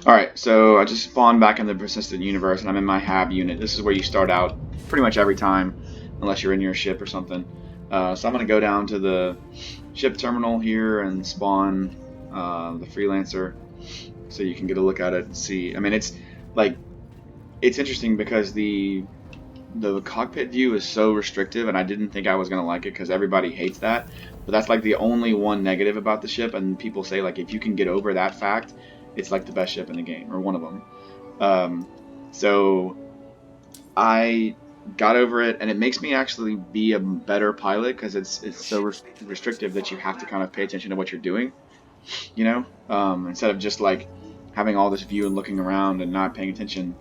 Alright, so I just spawned back in the persistent universe and I'm in my hab unit. This is where you start out pretty much every time, unless you're in your ship or something. So I'm going to go down to the ship terminal here and spawn the freelancer so you can get a look at it and see. I mean, it's like, it's interesting because the cockpit view is so restrictive, and I didn't think I was going to like it because everybody hates that. But that's like the only one negative about the ship, and people say like if you can get over that fact, it's like the best ship in the game, or one of them. So I got over it, and it makes me actually be a better pilot because it's so restrictive that you have to kind of pay attention to what you're doing, you know, instead of just like having all this view and looking around and not paying attention.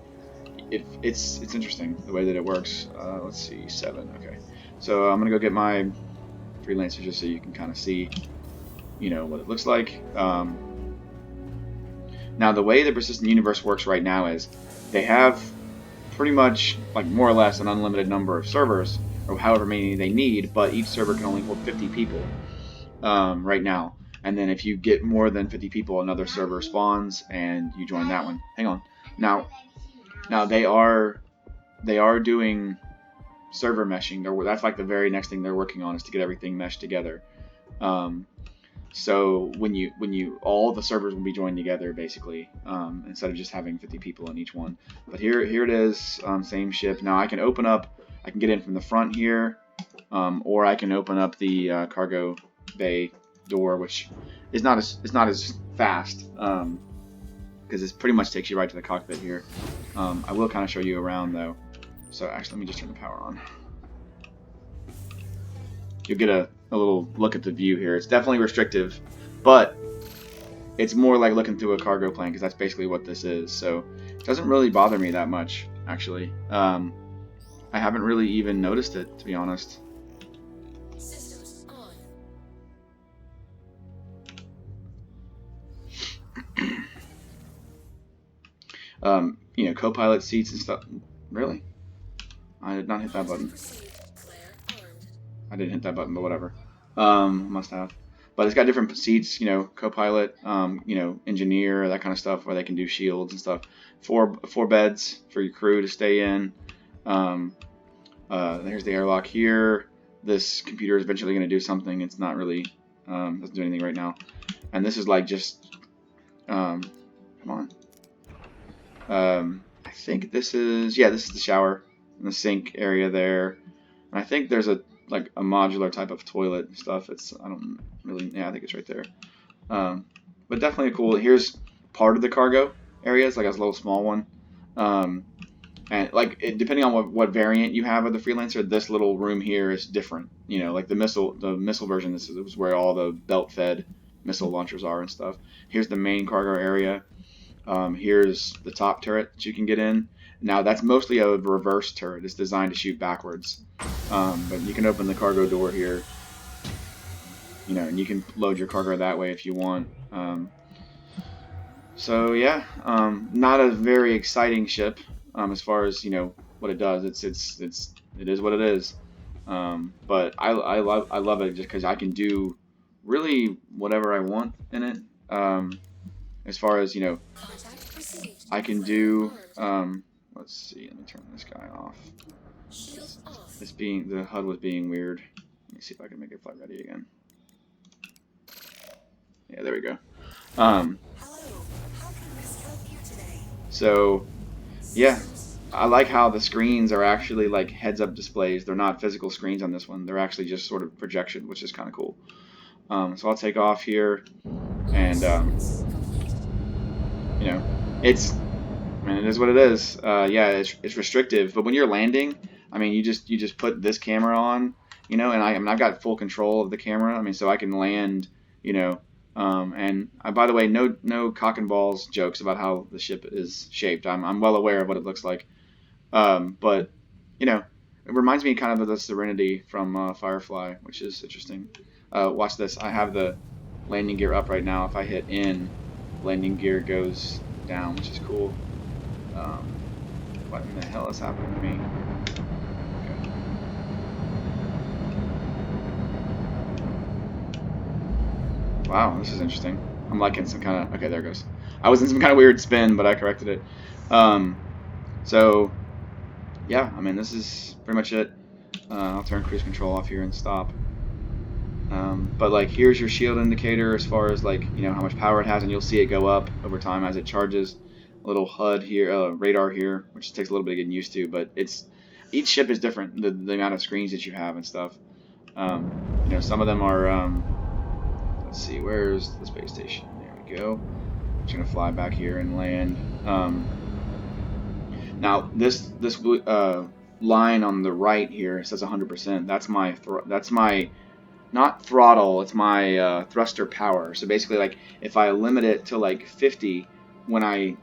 It's interesting the way that it works. Let's see, 7. Okay, so I'm gonna go get my freelancer just so you can kind of see, you know, what it looks like. Now the way the persistent universe works right now is they have pretty much like more or less an unlimited number of servers, or however many they need, but each server can only hold 50 people right now. And then if you get more than 50 people, another server spawns and you join that one. Hang on. Now they are doing server meshing. That's like the very next thing they're working on, is to get everything meshed together. So when all the servers will be joined together basically, instead of just having 50 people in each one. But here it is, same ship. Now I can get in from the front here, or I can open up the cargo bay door, which is not as fast. Because it pretty much takes you right to the cockpit here. I will kind of show you around though. So actually, let me just turn the power on. You'll get a little look at the view here. It's definitely restrictive, but it's more like looking through a cargo plane, because that's basically what this is. So it doesn't really bother me that much, actually. I haven't really even noticed it, to be honest. Systems on. You know, co-pilot seats and stuff. Really? I did not hit that button. I didn't hit that button, but whatever. Must have. But it's got different seats, you know, co-pilot, you know, engineer, that kind of stuff, where they can do shields and stuff. Four beds for your crew to stay in. There's the airlock here. This computer is eventually going to do something. It's not really, doesn't do anything right now. And this is like just, come on. I think this is the shower and the sink area there. And I think there's a modular type of toilet and stuff. I think it's right there. But definitely cool. Here's part of the cargo area. It's like a little small one. And like depending on what variant you have of the freelancer, this little room here is different. You know, like the missile version. This is where all the belt-fed missile launchers are and stuff. Here's the main cargo area. Here's the top turret that you can get in. Now that's mostly a reverse turret. It's designed to shoot backwards. But you can open the cargo door here, you know, and you can load your cargo that way if you want. So yeah, not a very exciting ship as far as, you know, what it does. It is what it is. But I love it just because I can do really whatever I want in it. As far as, you know, I can do. Let's see. Let me turn this guy off. The HUD was being weird. Let me see if I can make it flight ready again. Yeah, there we go. So yeah, I like how the screens are actually like heads-up displays. They're not physical screens on this one. They're actually just sort of projection, which is kind of cool. So I'll take off here, and you know, it is what it is. Yeah, it's restrictive, but when you're landing, I mean, you just put this camera on, you know, and I've got full control of the camera. I mean, so I can land, you know, and by the way, no cock and balls jokes about how the ship is shaped. I'm well aware of what it looks like, but you know, it reminds me kind of the Serenity from Firefly, which is interesting. Watch this. I have the landing gear up right now. If I hit in, landing gear goes down, which is cool. What in the hell is happening to me? Okay. Wow, this is interesting. I'm like in some kind of, okay, there it goes. I was in some kind of weird spin, but I corrected it. So yeah, I mean, this is pretty much it. I'll turn cruise control off here and stop. But like, here's your shield indicator as far as like, you know, how much power it has, and you'll see it go up over time as it charges. A little HUD here, radar here, which takes a little bit of getting used to, but each ship is different. The amount of screens that you have and stuff. You know, some of them are. Let's see, where's the space station? There we go. I'm just gonna fly back here and land. Now this line on the right here says 100%. That's my not throttle. It's my thruster power. So basically, like if I limit it to like 50, when I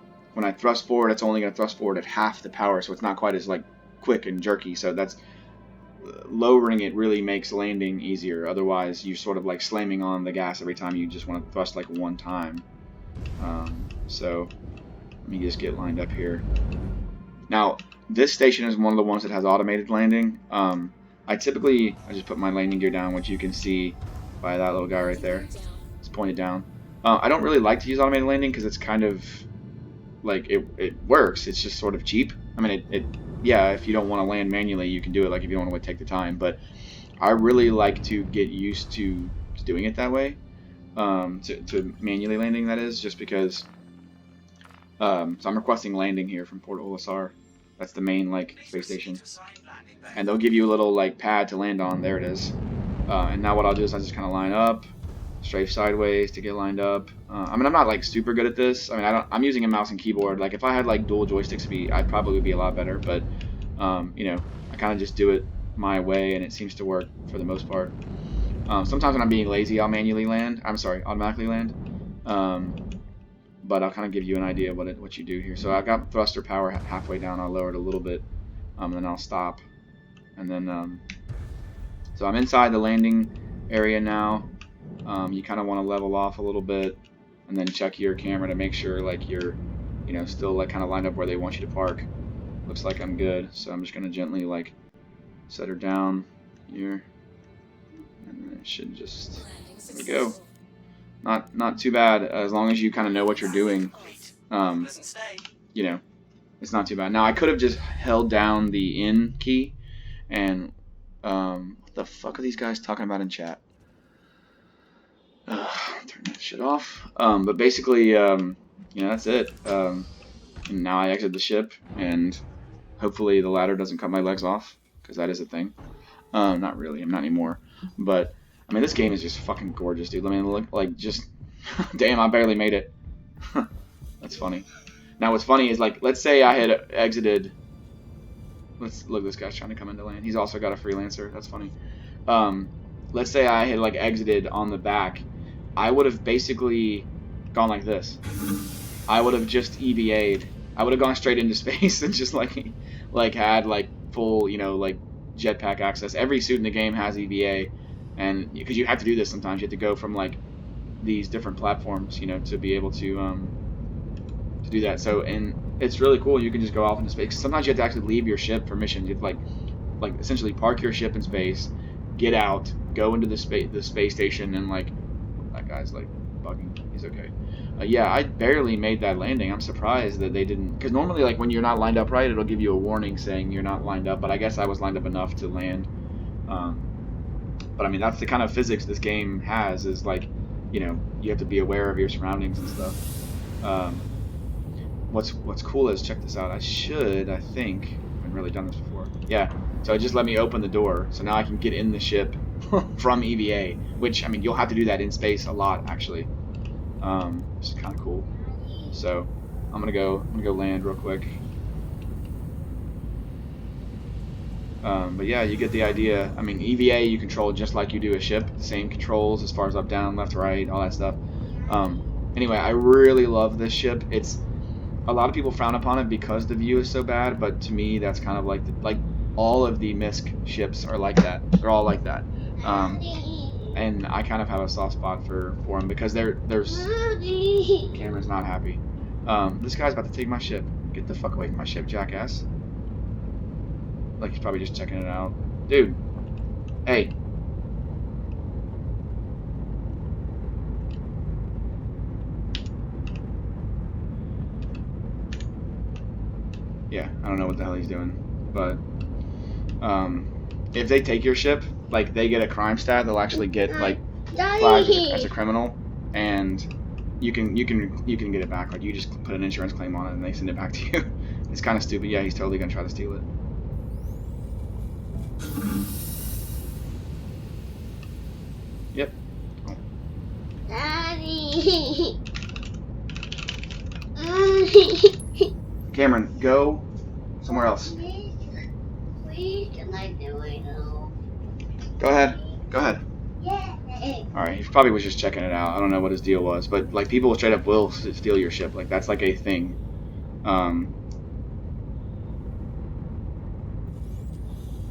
thrust forward, it's only gonna thrust forward at half the power. So it's not quite as like quick and jerky. So that's lowering it really makes landing easier. Otherwise, you're sort of like slamming on the gas every time you just want to thrust like one time. So let me just get lined up here. Now, this station is one of the ones that has automated landing. I just put my landing gear down, which you can see by that little guy right there. It's pointed down. I don't really like to use automated landing because it's kind of like it works. It's just sort of cheap. I mean, yeah, if you don't want to land manually, you can do it. Like if you don't want to take the time, but I really like to get used to doing it that way. To manually landing, that is, just because. So I'm requesting landing here from Port Olisar. That's the main like space station, and they'll give you a little like pad to land on. There it is. And now what I'll do is I just kind of line up, strafe sideways to get lined up. I mean, I'm not like super good at this. I mean, I'm using a mouse and keyboard. Like if I had like dual joystick speed, I'd probably be a lot better. But you know, I kind of just do it my way, and it seems to work for the most part. Sometimes when I'm being lazy, I'll manually land. Automatically land. But I'll kind of give you an idea of what you do here. So I got thruster power halfway down. I'll lower it a little bit, and then I'll stop. And then, so I'm inside the landing area now. You kind of want to level off a little bit, and then check your camera to make sure like you're, you know, still like kind of lined up where they want you to park. Looks like I'm good. So I'm just gonna gently like set her down here, and then it should just, there we go. Not too bad, as long as you kind of know what you're doing. You know, it's not too bad. Now I could have just held down the in key, and what the fuck are these guys talking about in chat? Turn that shit off. But basically, you know, that's it. And now I exit the ship, and hopefully the ladder doesn't cut my legs off, because that is a thing. Not really. I'm not anymore. But I mean, this game is just fucking gorgeous, dude. I mean, look, like, just, damn, I barely made it. That's funny. Now, what's funny is, like, let's say I had exited. Let's look. This guy's trying to come into land. He's also got a freelancer. That's funny. Let's say I had like exited on the back. I would have basically gone like this. I would have just EVA'd. I would have gone straight into space and just like had like full, you know, like jetpack access. Every suit in the game has EVA. And because you have to do this sometimes, you have to go from like these different platforms, you know, to be able to do that. So, and it's really cool. You can just go off into space. Sometimes you have to actually leave your ship for missions. You have to like essentially park your ship in space, get out, go into the space station, and like that guy's like bugging. He's okay. Yeah, I barely made that landing. I'm surprised that they didn't, because normally like when you're not lined up right, it'll give you a warning saying you're not lined up. But I guess I was lined up enough to land. But I mean, that's the kind of physics this game has, is like, you know, you have to be aware of your surroundings and stuff. What's cool is, check this out. I think, I haven't really done this before. Yeah, so it just let me open the door. So now I can get in the ship from EVA, which, I mean, you'll have to do that in space a lot, actually. Which is kind of cool. So I'm gonna go land real quick. But yeah, you get the idea. I mean, EVA you control just like you do a ship. The same controls as far as up, down, left, right, all that stuff. Anyway, I really love this ship. It's, a lot of people frown upon it because the view is so bad, but to me that's kind of like all of the MISC ships are like that. They're all like that. And I kind of have a soft spot for them because there's camera's not happy. This guy's about to take my ship. Get the fuck away from my ship, jackass. Like, he's probably just checking it out. Dude. Hey. Yeah, I don't know what the hell he's doing, but if they take your ship, like they get a crime stat, they'll actually get like flagged as a criminal, and you can get it back. Like you just put an insurance claim on it, and they send it back to you. It's kind of stupid. Yeah, he's totally gonna try to steal it. Yep. Oh. Daddy. Cameron, go somewhere else. Please, can I do it now? Go ahead. Go ahead. Yeah. Alright, he probably was just checking it out. I don't know what his deal was, but like people straight up will steal your ship. Like that's like a thing.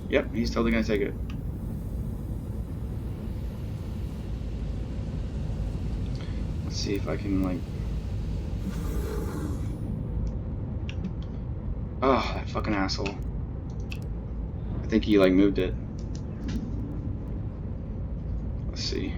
Yep, he's totally gonna take it. Let's see if I can like. Oh, that fucking asshole. I think he like moved it. Let's see.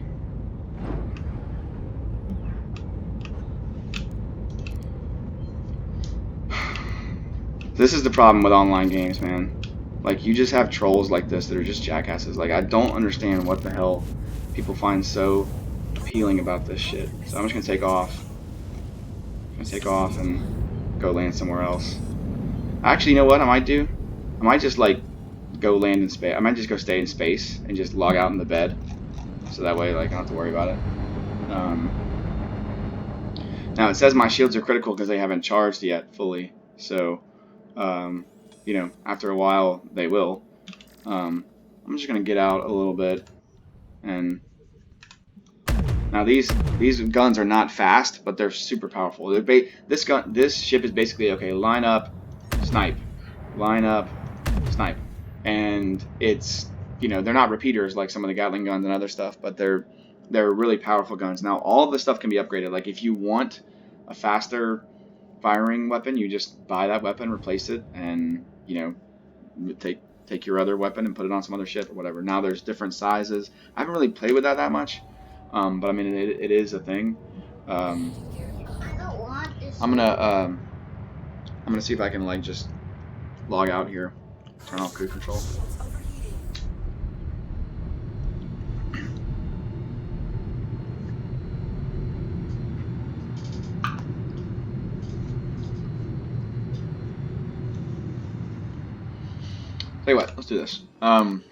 This is the problem with online games, man. Like, you just have trolls like this that are just jackasses. Like, I don't understand what the hell people find so appealing about this shit. So I'm just gonna take off. I'm gonna take off and go land somewhere else. Actually, you know what I might do? I might just, like, go land in space. I might just go stay in space and just log out in the bed. So that way, like, I don't have to worry about it. Now, it says my shields are critical because they haven't charged yet fully. So, you know, after a while, they will. I'm just going to get out a little bit. And now these guns are not fast, but they're super powerful. This ship is basically, okay, line up, snipe. Line up, snipe. And it's, you know, they're not repeaters like some of the Gatling guns and other stuff, but they're really powerful guns. Now, all of this stuff can be upgraded. Like, if you want a faster firing weapon, you just buy that weapon, replace it, and, you know, take your other weapon and put it on some other ship or whatever. Now, there's different sizes. I haven't really played with that much, but I mean, it is a thing. I don't want this. I'm gonna see if I can like just log out here, turn off crew control. Tell you what, let's do this. I'm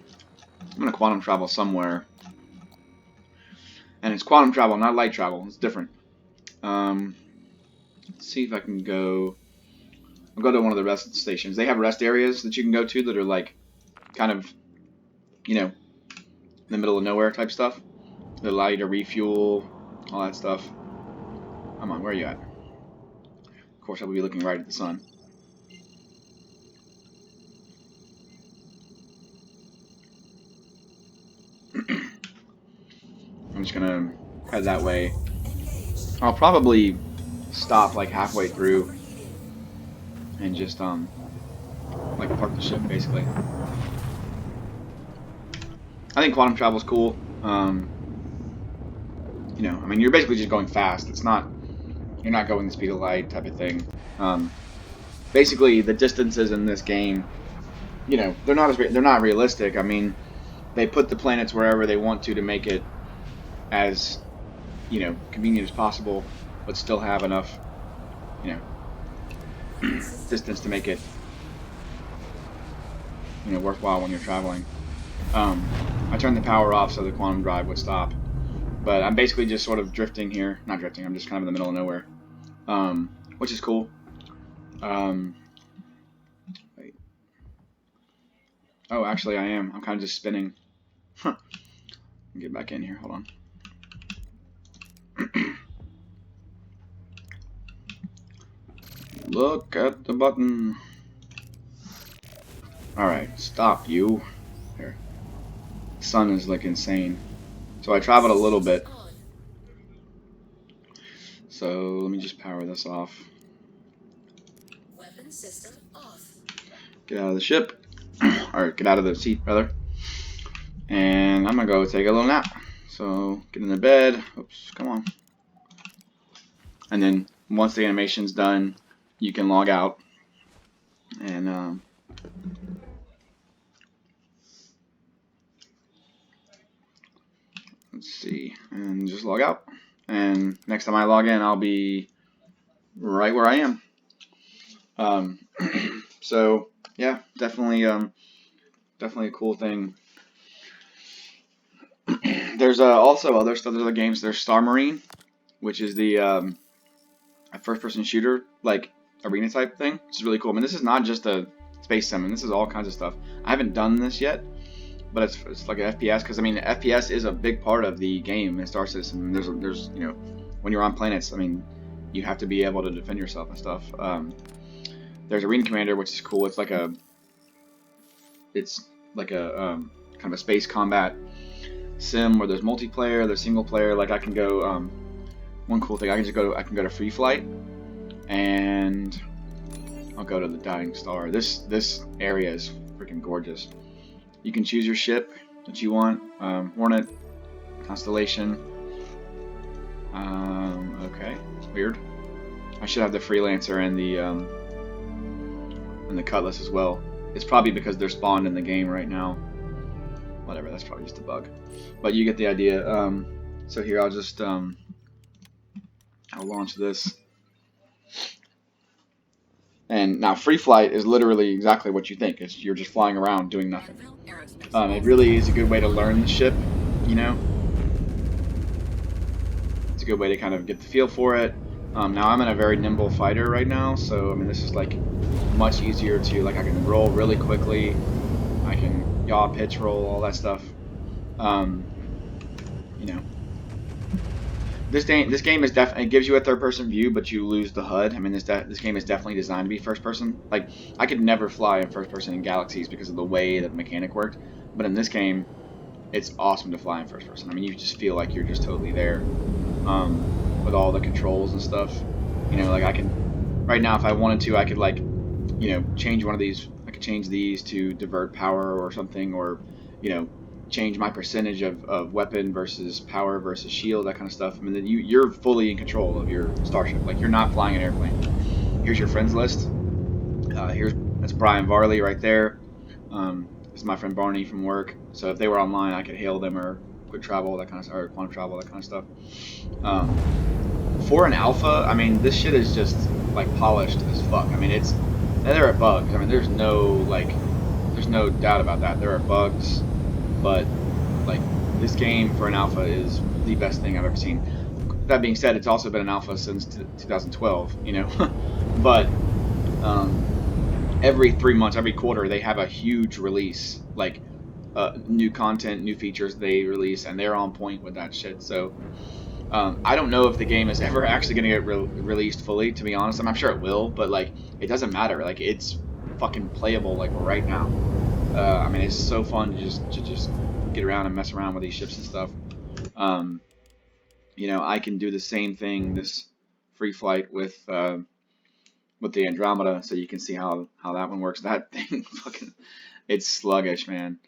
gonna quantum travel somewhere, and it's quantum travel, not light travel. It's different. Let's see if I can go. I'll go to one of the rest stations. They have rest areas that you can go to that are like, kind of, you know, in the middle of nowhere type stuff. That allow you to refuel, all that stuff. Come on, where are you at? Of course, I will be looking right at the sun. I'm just gonna head that way. I'll probably stop like halfway through and just like park the ship basically. I think quantum travel is cool. You know, I mean, you're basically just going fast. It's not, you're not going the speed of light type of thing. Basically, the distances in this game, you know, they're not realistic. I mean, they put the planets wherever they want to make it as, you know, convenient as possible, but still have enough, you know, distance to make it, you know, worthwhile when you're traveling. I turned the power off so the quantum drive would stop, but I'm basically just sort of drifting here. Not drifting, I'm just kind of in the middle of nowhere, which is cool. Wait. Oh, actually I am. I'm kind of just spinning. Huh. Get back in here, hold on. Look at the button. Alright, stop you. Here. The sun is like insane. So I traveled a little bit. So let me just power this off. Weapon system off. Get out of the ship. Or get out of the seat, rather. And I'm gonna go take a little nap. So get in the bed. Oops, come on. And then once the animation's done, you can log out. And let's see, and just log out. And next time I log in, I'll be right where I am. So yeah, definitely a cool thing. There's also other stuff. There's other games. There's Star Marine, which is the first-person shooter, like arena type thing. It's really cool. I mean, this is not just a space sim. This is all kinds of stuff. I haven't done this yet, but it's like an FPS, because I mean, FPS is a big part of the game in Star Citizen. There's you know, when you're on planets, I mean, you have to be able to defend yourself and stuff. There's Arena Commander, which is cool. It's like a kind of a space combat sim where there's multiplayer, there's single player. Like I can go one cool thing, I can go to Free Flight, and I'll go to the Dying Star. This area is freaking gorgeous. You can choose your ship that you want, Hornet, Constellation. Okay, weird. I should have the Freelancer and the Cutlass as well. It's probably because they're spawned in the game right now. Whatever, that's probably just a bug. But you get the idea. So here I'll just I'll launch this. And now Free Flight is literally exactly what you think. You're just flying around doing nothing. It really is a good way to learn the ship, you know. It's a good way to kind of get the feel for it. Now I'm in a very nimble fighter right now, so I mean this is like much easier to, like, I can roll really quickly. I can yaw, pitch, roll, all that stuff. You know, this game is definitely, it gives you a third-person view, but you lose the HUD. I mean, this game is definitely designed to be first-person. Like, I could never fly in first-person in Galaxies because of the way that the mechanic worked. But in this game, it's awesome to fly in first-person. I mean, you just feel like you're just totally there, with all the controls and stuff. You know, like I can, right now, if I wanted to, I could, like, you know, change one of these. I could change these to divert power or something, or, you know, change my percentage of weapon versus power versus shield, that kind of stuff. I mean, then you're fully in control of your starship. Like, you're not flying an airplane. Here's your friends list. That's Brian Varley right there. This is my friend Barney from work. So if they were online, I could hail them, or quick travel, that kind of stuff, or quantum travel, that kind of stuff. For an alpha, I mean, this shit is just like polished as fuck. I mean, there are bugs. I mean, there's no doubt about that. There are bugs, but like, this game for an alpha is the best thing I've ever seen. That being said, it's also been an alpha since 2012, you know. But every 3 months, every quarter, they have a huge release, like new content, new features they release, and they're on point with that shit. So I don't know if the game is ever actually going to get released fully, to be honest. I'm sure it will, but like, it doesn't matter. Like, it's fucking playable like right now. I mean, it's so fun to just get around and mess around with these ships and stuff. You know, I can do the same thing, this Free Flight with the Andromeda, so you can see how that one works. That thing fucking, it's sluggish, man.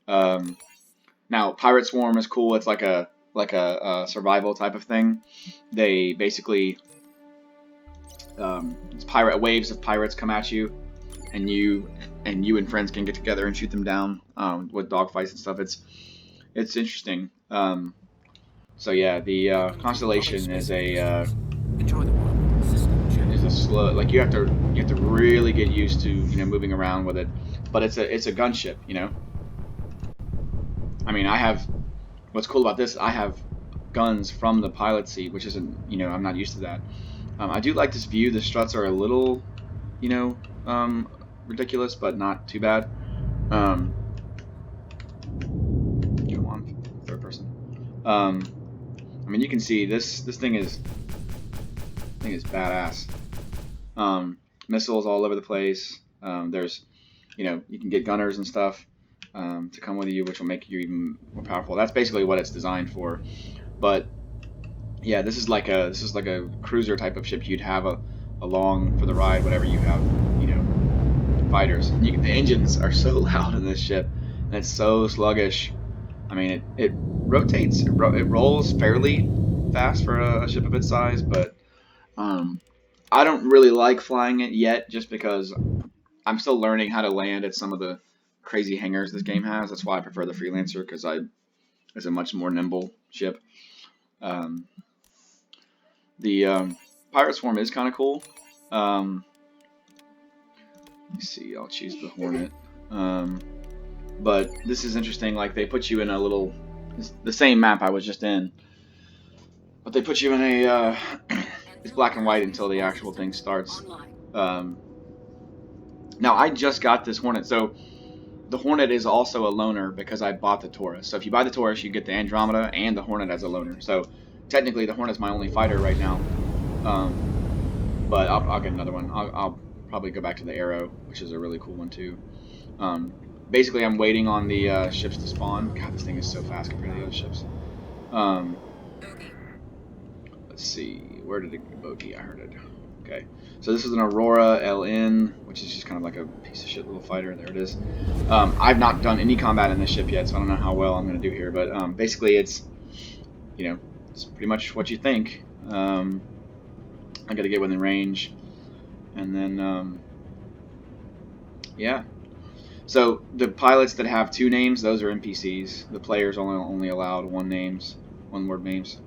Now Pirate Swarm is cool. It's like a survival type of thing. They basically it's waves of pirates come at you, and you and friends can get together and shoot them down with dogfights and stuff. It's interesting. So yeah, the Constellation is a slow, like, you have to really get used to, you know, moving around with it. But it's a gunship, you know. I mean, what's cool about this, I have guns from the pilot seat, which isn't, you know, I'm not used to that. I do like this view. The struts are a little, you know, ridiculous, but not too bad. Come on, third person. I mean, you can see this thing is badass. Missiles all over the place. There's, you know, you can get gunners and stuff to come with you, which will make you even more powerful. That's basically what it's designed for. But yeah, this is like a cruiser type of ship you'd have along for the ride, whatever you have, you know, fighters. The engines are so loud in this ship, and it's so sluggish. I mean, it rotates, it rolls fairly fast for a ship of its size, but I don't really like flying it yet, just because I'm still learning how to land at some of the crazy hangars this game has. That's why I prefer the Freelancer, because it's a much more nimble ship. Um, the Pirate Swarm is kind of cool. Let's see, I'll choose the Hornet. But this is interesting. Like, they put you in a little, the same map I was just in, but they put you in a it's black and white until the actual thing starts. Now I just got this Hornet, so the Hornet is also a loner because I bought the Taurus. So if you buy the Taurus, you get the Andromeda and the Hornet as a loner. So technically, the Hornet's my only fighter right now. But I'll get another one. I'll probably go back to the Arrow, which is a really cool one too. Basically, I'm waiting on the ships to spawn. God, this thing is so fast compared to the other ships. Let's see, where did it go? Bogey, I heard it. Okay, so this is an Aurora LN, which is just kind of like a piece of shit little fighter. There it is. I've not done any combat in this ship yet, so I don't know how well I'm going to do here. But basically, it's, you know, it's pretty much what you think. I got to get within range, and then yeah. So the pilots that have 2 names, those are NPCs. The players only allowed 1 word names.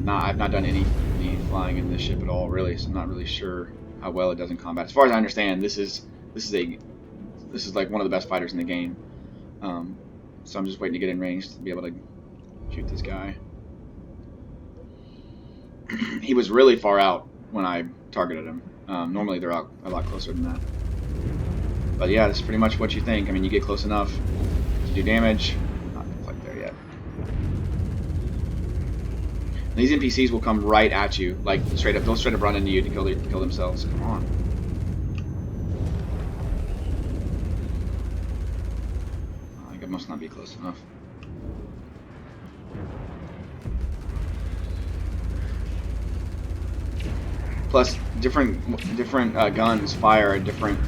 I've not done any flying in this ship at all, really. So I'm not really sure how well it does in combat. As far as I understand, this is like one of the best fighters in the game. So I'm just waiting to get in range to be able to shoot this guy. He was really far out when I targeted him. Normally they're out a lot closer than that. But yeah, that's pretty much what you think. I mean, you get close enough to do damage. Not quite there yet. And these NPCs will come right at you, like straight up. They'll straight up run into you to kill themselves. Come on. I think it must not be close enough. Plus, different guns fire at different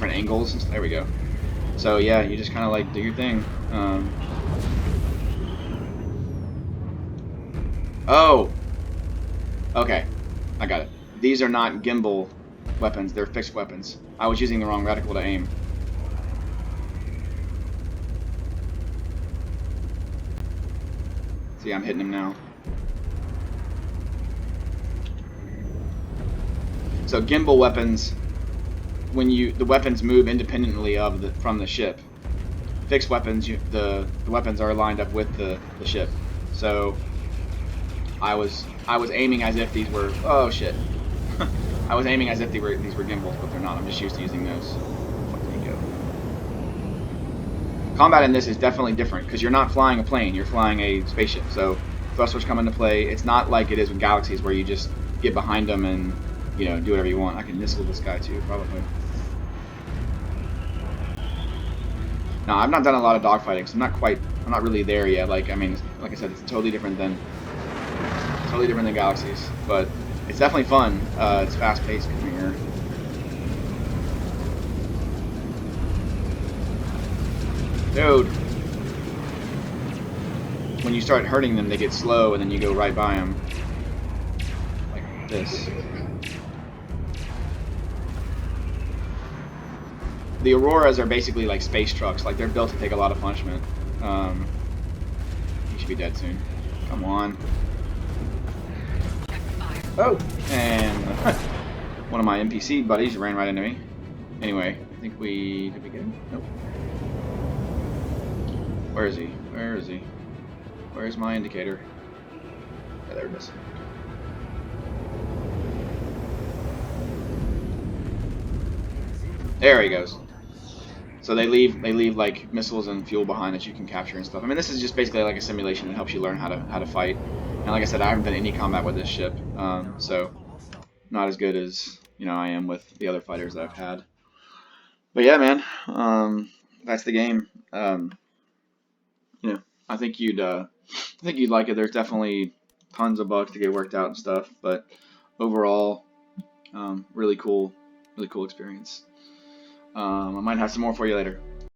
angles. There we go. So yeah, you just kind of like do your thing. Oh, okay, I got it. These are not gimbal weapons; they're fixed weapons. I was using the wrong reticle to aim. See, I'm hitting him now. So gimbal weapons, when the weapons move independently from the ship. Fixed weapons, the weapons are lined up with the ship. So I was aiming as if these were, oh shit. I was aiming as if these were gimbals, but they're not. I'm just used to using those. Where did he go? Combat in this is definitely different because you're not flying a plane, you're flying a spaceship. So thrusters come into play. It's not like it is with Galaxies where you just get behind them and, you know, do whatever you want. I can missile this guy too, probably. Now, I've not done a lot of dogfighting, so I'm not really there yet. Like, I mean, like I said, it's totally different than Galaxies, but it's definitely fun. It's fast paced. Come here. Dude. When you start hurting them, they get slow, and then you go right by them. Like this. The Auroras are basically like space trucks. Like, they're built to take a lot of punishment. He should be dead soon. Come on. Oh! And one of my NPC buddies ran right into me. Anyway, I think did we get him? Nope. Where is he? Where is he? Where's my indicator? Yeah, there it is. There he goes. So they leave like missiles and fuel behind that you can capture and stuff. I mean, this is just basically like a simulation that helps you learn how to fight. And like I said, I haven't done any combat with this ship, so not as good as, you know, I am with the other fighters that I've had. But yeah, man, that's the game. You know, I think you'd like it. There's definitely tons of bugs to get worked out and stuff, but overall, really cool experience. I might have some more for you later.